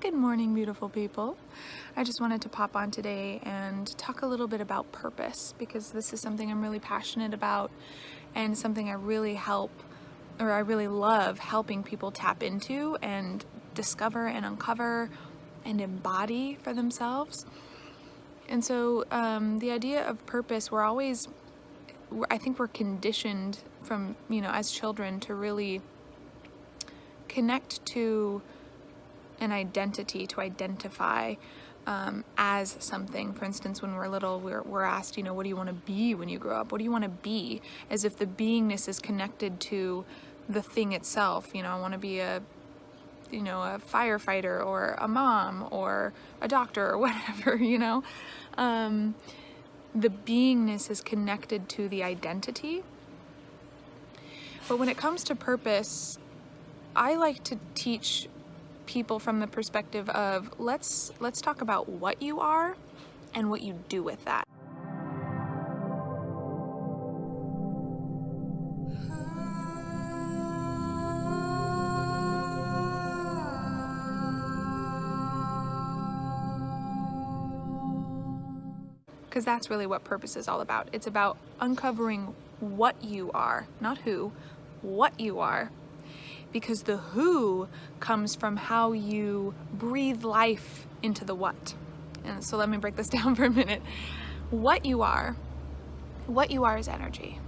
Good morning, beautiful people. I just wanted to pop on today and talk a little bit about purpose, because this is something I'm really passionate about and something I really love helping people tap into and discover and uncover and embody for themselves. And so the idea of purpose, I think we're conditioned from, as children to really connect to an identity, to identify as something. For instance, when we're little, we're asked, what do you want to be when you grow up? What do you want to be? As if the beingness is connected to the thing itself. I want to be a firefighter or a mom or a doctor or whatever, the beingness is connected to the identity. But when it comes to purpose, I like to teach people from the perspective of let's talk about what you are and what you do with that. Because that's really what purpose is all about. It's about uncovering what you are, not who, what you are. Because the who comes from how you breathe life into the what. And so let me break this down for a minute. What you are is energy.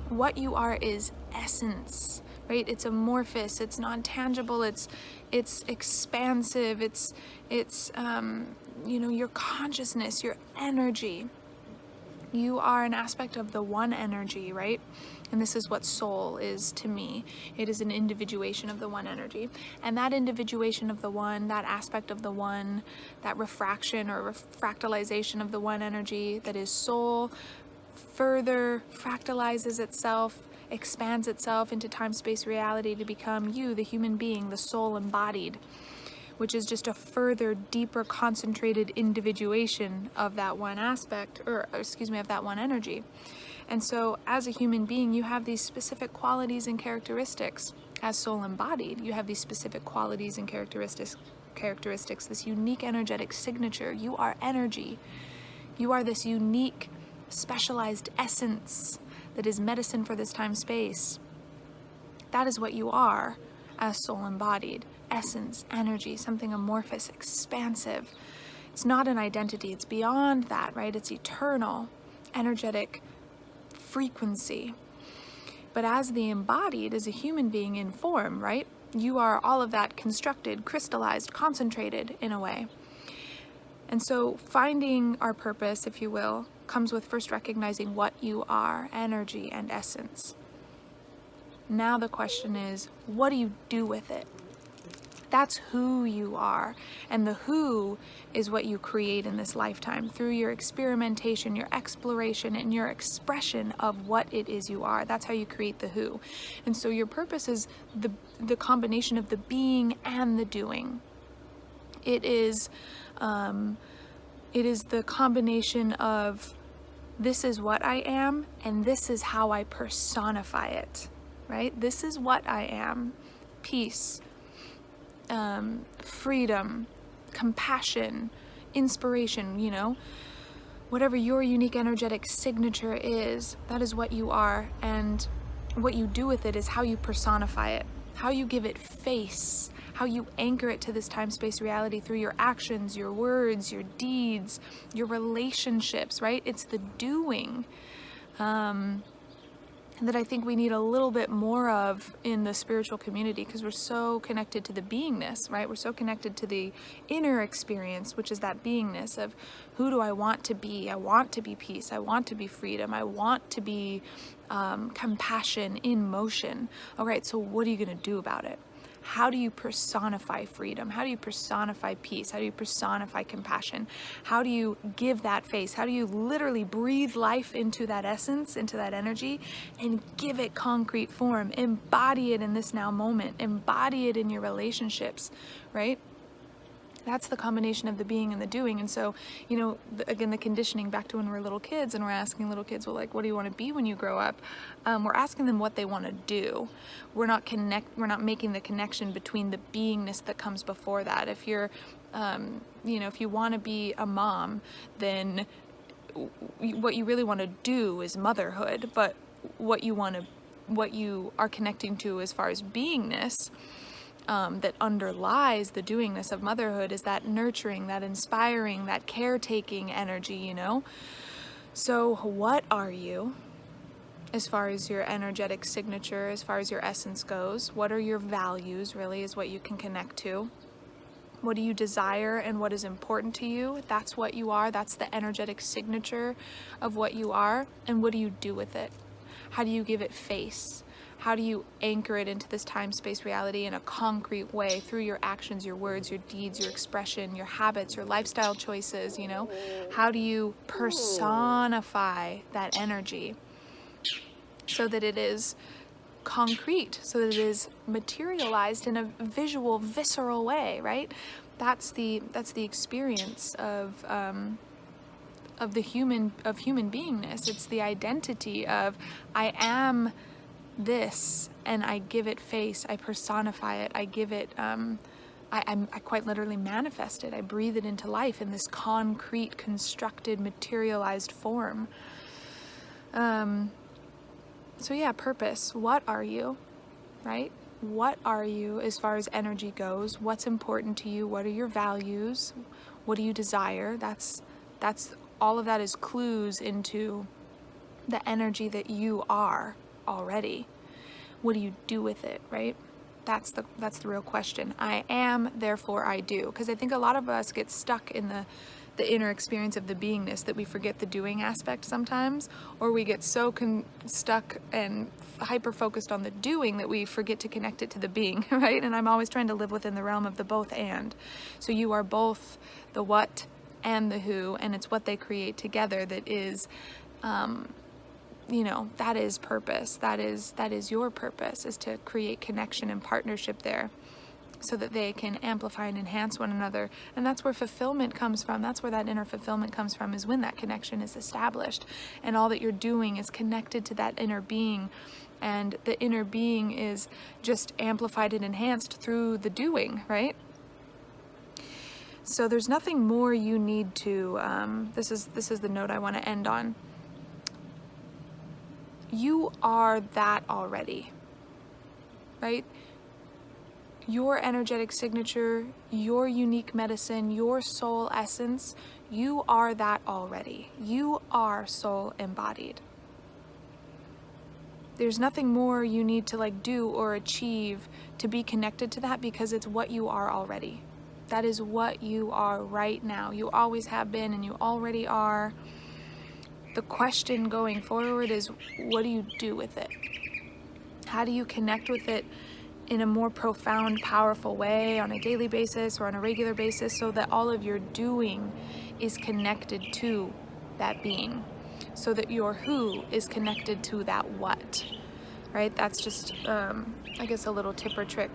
What you are is essence, right? It's amorphous, it's non-tangible, it's expansive, it's your consciousness, your energy. You are an aspect of the one energy, right? And this is what soul is to me. It is an individuation of the one energy. And that individuation of the one, that aspect of the one, that refraction or fractalization of the one energy that is soul, further fractalizes itself, expands itself into time-space reality to become you, the human being, the soul embodied, which is just a further, deeper, concentrated individuation of that one aspect, of that one energy. And so as a human being, you have these specific qualities and characteristics. As soul embodied, you have these specific qualities and characteristics, this unique energetic signature. You are energy. You are this unique, specialized essence that is medicine for this time-space. That is what you are as soul embodied. Essence, energy, something amorphous, expansive. It's not an identity, it's beyond that, right? It's eternal, energetic frequency. But as the embodied, as a human being in form, right? You are all of that constructed, crystallized, concentrated in a way. And so finding our purpose, if you will, comes with first recognizing what you are, energy and essence. Now the question is, what do you do with it? That's who you are. And the who is what you create in this lifetime through your experimentation, your exploration, and your expression of what it is you are. That's how you create the who. And so your purpose is the combination of the being and the doing. It is the combination of this is what I am and this is how I personify it, right? This is what I am. Peace. Freedom, compassion, inspiration, whatever your unique energetic signature is, that is what you are. And what you do with it is how you personify it, how you give it face, how you anchor it to this time-space reality through your actions, your words, your deeds, your relationships, right? It's the doing that I think we need a little bit more of in the spiritual community, because we're so connected to the beingness, right? We're so connected to the inner experience, which is that beingness of who do I want to be? I want to be peace. I want to be freedom. I want to be compassion in motion. All right, so what are you going to do about it? How do you personify freedom? How do you personify peace? How do you personify compassion? How do you give that face? How do you literally breathe life into that essence, into that energy, and give it concrete form? Embody it in this now moment. Embody it in your relationships, right? That's the combination of the being and the doing. And so, again, the conditioning back to when we're little kids and we're asking little kids, well, like, what do you want to be when you grow up? We're asking them what they want to do. We're not making the connection between the beingness that comes before that. If you're If you want to be a mom, then what you really want to do is motherhood, but what you are connecting to as far as beingness, that underlies the doingness of motherhood, is that nurturing, that inspiring, that caretaking energy, So what are you as far as your energetic signature, as far as your essence goes? What are your values, really, is what you can connect to. What do you desire and what is important to you? That's what you are. That's the energetic signature of what you are. And what do you do with it? How do you give it face? How do you anchor it into this time-space reality in a concrete way through your actions, your words, your deeds, your expression, your habits, your lifestyle choices, How do you personify that energy so that it is concrete, so that it is materialized in a visual, visceral way, right? That's the experience of human beingness. It's the identity of, I am this, and I give it face, I personify it, I give it I quite literally manifest it. I breathe it into life in this concrete, constructed, materialized form. So yeah, purpose. What are you, right? What are you as far as energy goes? What's important to you? What are your values? What do you desire? That's all of that is clues into the energy that you are already. What do you do with it, right? That's the real question. I am, therefore I do. Because I think a lot of us get stuck in the inner experience of the beingness that we forget the doing aspect sometimes, or we get so stuck and hyper focused on the doing that we forget to connect it to the being, right? And I'm always trying to live within the realm of the both and. So you are both the what and the who, and it's what they create together that is that is purpose. That is your purpose, is to create connection and partnership there, so that they can amplify and enhance one another. And that's where fulfillment comes from. That's where that inner fulfillment comes from, is when that connection is established and all that you're doing is connected to that inner being, and the inner being is just amplified and enhanced through the doing, right? So there's nothing more you need to, this is the note I want to end on. You are that already, right? Your energetic signature, your unique medicine, your soul essence, you are that already. You are soul embodied. There's nothing more you need to do or achieve to be connected to that, because it's what you are already. That is what you are right now. You always have been, and you already are. The question going forward is, what do you do with it? How do you connect with it in a more profound, powerful way on a daily basis or on a regular basis, so that all of your doing is connected to that being, so that your who is connected to that what, right? That's just, I guess, a little tip or trick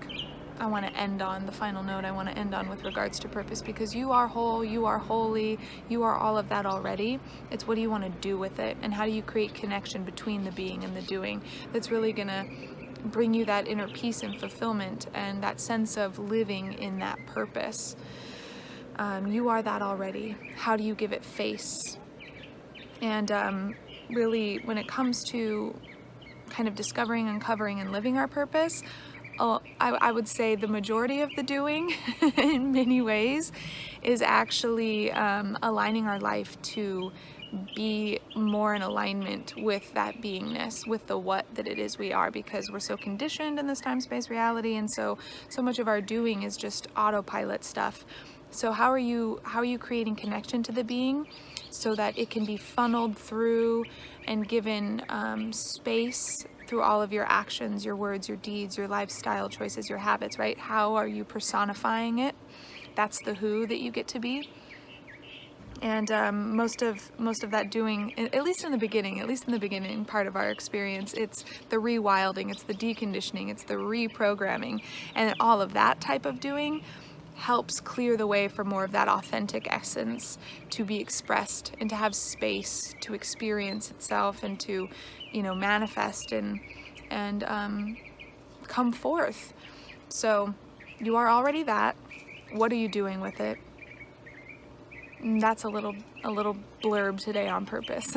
I want to end on, the final note I want to end on with regards to purpose, because you are whole, you are holy, you are all of that already. It's what do you want to do with it, and how do you create connection between the being and the doing that's really going to bring you that inner peace and fulfillment and that sense of living in that purpose. You are that already. How do you give it face? And really, when it comes to kind of discovering, uncovering, and living our purpose, I would say the majority of the doing in many ways is actually aligning our life to be more in alignment with that beingness, with the what that it is we are, because we're so conditioned in this time-space reality, and so much of our doing is just autopilot stuff. So how are you creating connection to the being so that it can be funneled through and given space through all of your actions, your words, your deeds, your lifestyle choices, your habits, right? How are you personifying it? That's the who that you get to be. And most of that doing, at least in the beginning part of our experience, it's the rewilding, it's the deconditioning, it's the reprogramming, and all of that type of doing helps clear the way for more of that authentic essence to be expressed and to have space to experience itself and to, manifest and come forth. So you are already that. What are you doing with it? That's a little blurb today on purpose.